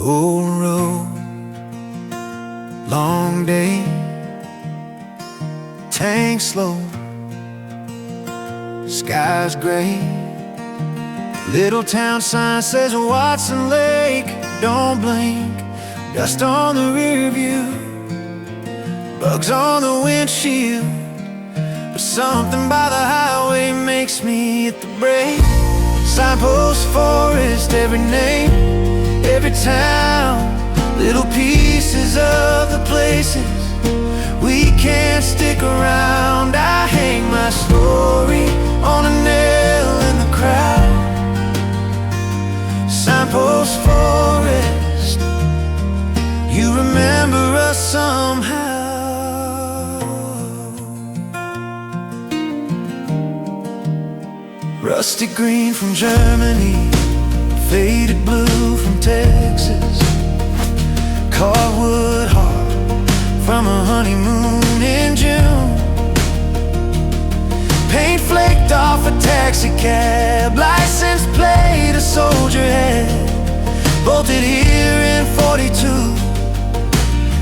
Old road, long day, tank slow, sky's gray. Little town sign says Watson Lake. Don't blink, dust on the rear view, bugs on the windshield. But something by the highway makes me hit the brake. Signpost, forest, every name, every town, little pieces of the places we can't stick around. I hang my story on a nail in the crowd. Signpost, forest, you remember us somehow. Rusty green from Germany, faded blue from Texas, cardwood heart from a honeymoon in June. Paint flaked off a taxi cab, license plate a soldier had, bolted here in 42,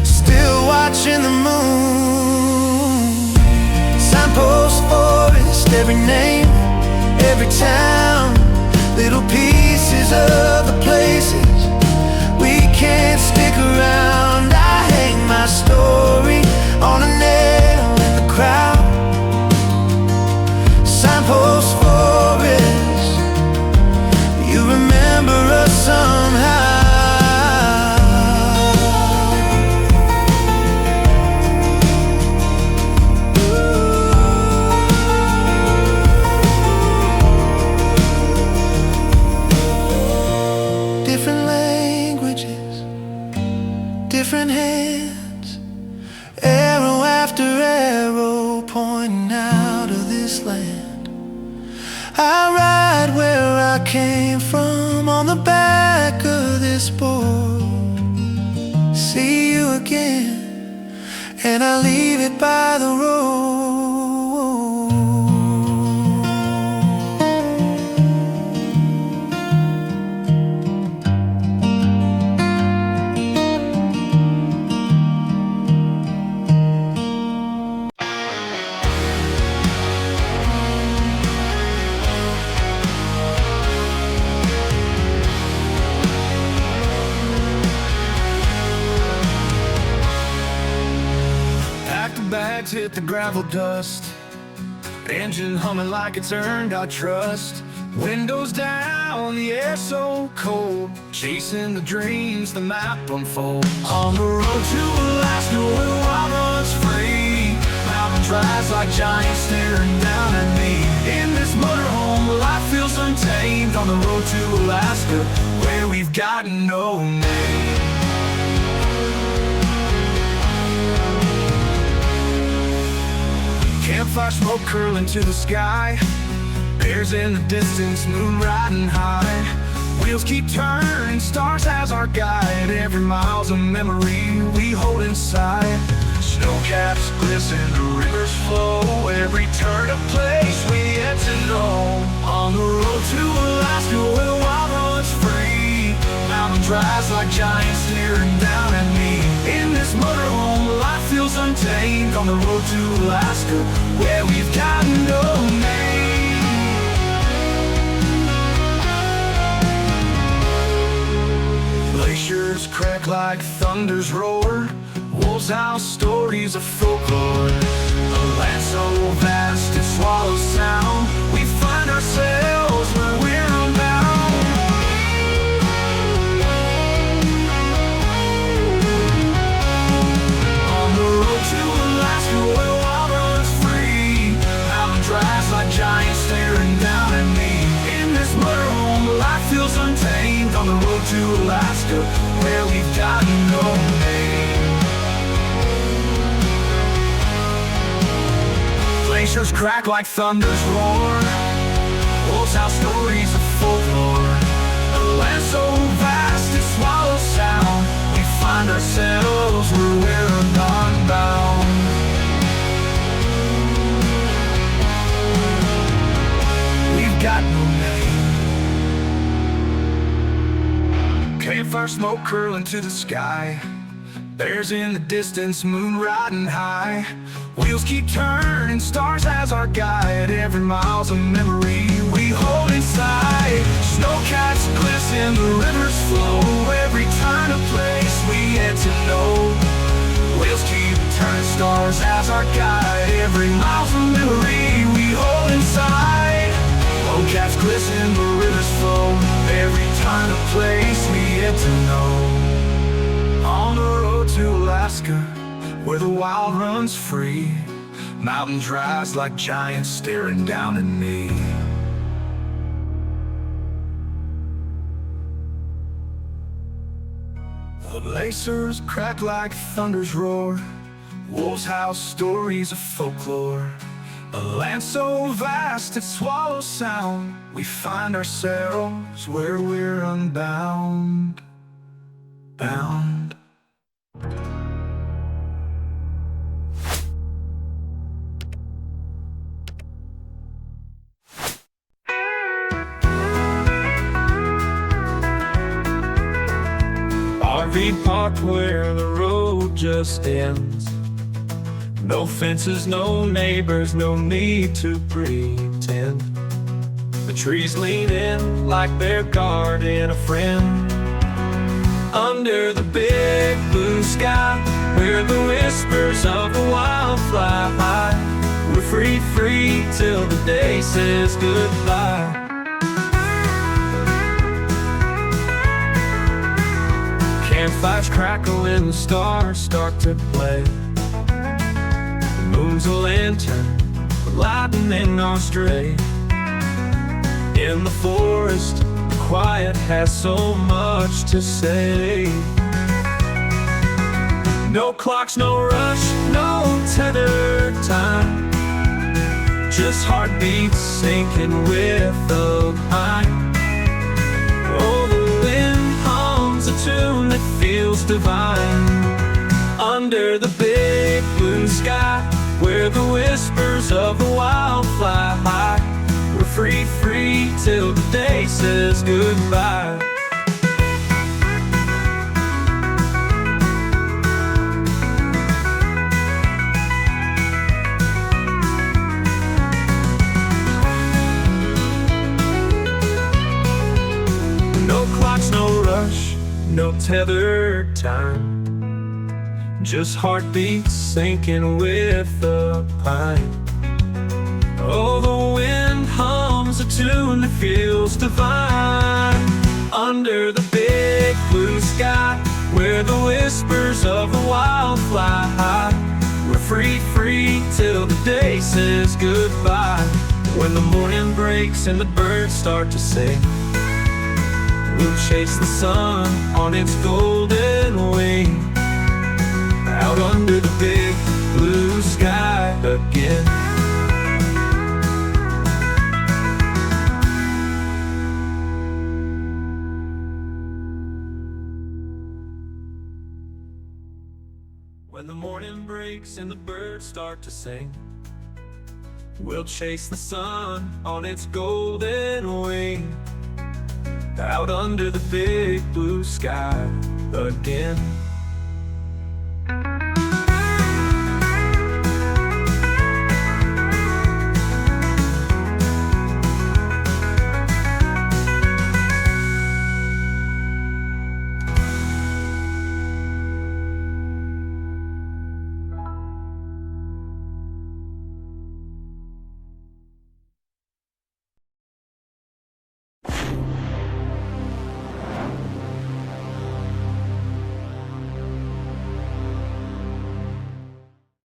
still watching the moon. Signpost, forest, every name, every town, little pieces of the places we can't stick around. I hang my story on a nail in the crowd. Signpost, forest, you remember us somehow. Different languages, different hands, arrow after arrow pointing out of this land. I ride where I came from on the back of this board. See you again, and I leave it by the road. Bags hit the gravel dust, engine humming like it's earned our trust. Windows down, the air so cold, chasing the dreams, the map unfolds. On the road to Alaska where wild runs free, mountain drives like giants staring down at me. In this motorhome, life feels untamed. On the road to Alaska where we've got no name. Campfire smoke curling to the sky, bears in the distance, moon riding high. Wheels keep turning, stars as our guide. Every mile's a memory we hold inside. Snow caps glisten, the rivers flow, every turn a place we yet to know. On the road to Alaska where wild runs free, mountain drives like giants staring down at me. In this motorhome, life feels untamed. On the road to Alaska where we've got no name. Glaciers crack like thunder's roar, wolves howl stories of folklore. A land so vast it swallows sound, we find ourselves where we're unbound. On the road to Alaska where wild runs free, mountain drives like giants staring down at me. In this motorhome, life feels untamed. On the road to Alaska where we've got no name. Glaciers crack like thunder's roar, wolves howl stories of folklore. A land so vast it swallows sound, we find ourselves where we're unbound. We've got no name. Baystar, smoke curling to the sky. Bears in the distance, moon riding high. Wheels keep turning, stars as our guide. Every mile's a memory we hold inside. Snowcaps glisten, the rivers flow. Every turn a place we yet to know. Wheels keep turning, stars as our guide. Every mile's a memory we hold inside. Snowcaps glisten, the rivers flow. Every turn a place we yet to know. On the road to Alaska, where the wild runs free, mountains rise like giants staring down at me. The lacers crack like thunder's roar. Wolves howl stories of folklore. A land so vast it swallows sound. We find ourselves where we're unbound. Bound. RV parked where the road just ends. No fences, no neighbors, no need to pretend. The trees lean in like they're guarding a friend. Under the big blue sky, where the whispers of the wild fly high, we're free till the day says goodbye. Campfires crackle and the stars start to play. The moon's a lantern, lightening our stray. In the forest, quiet has so much to say. No clocks, no rush, no tethered time. Just heartbeats sinking with the pine. Oh, the wind hums a tune that feels divine. Under the big blue sky, where the whispers of the wild fly high, we're free till the day says goodbye. No clocks, no rush, no tethered time. Just heartbeats sinking with the pine. Oh, the wind hums a tune that feels divine. Under the big blue sky, where the whispers of the wild fly high, we're free till the day says goodbye. When the morning breaks and the birds start to sing, we'll chase the sun on its golden wing. Out under the big blue sky again. When the morning breaks and the birds start to sing, we'll chase the sun on its golden wing. Out under the big blue sky again.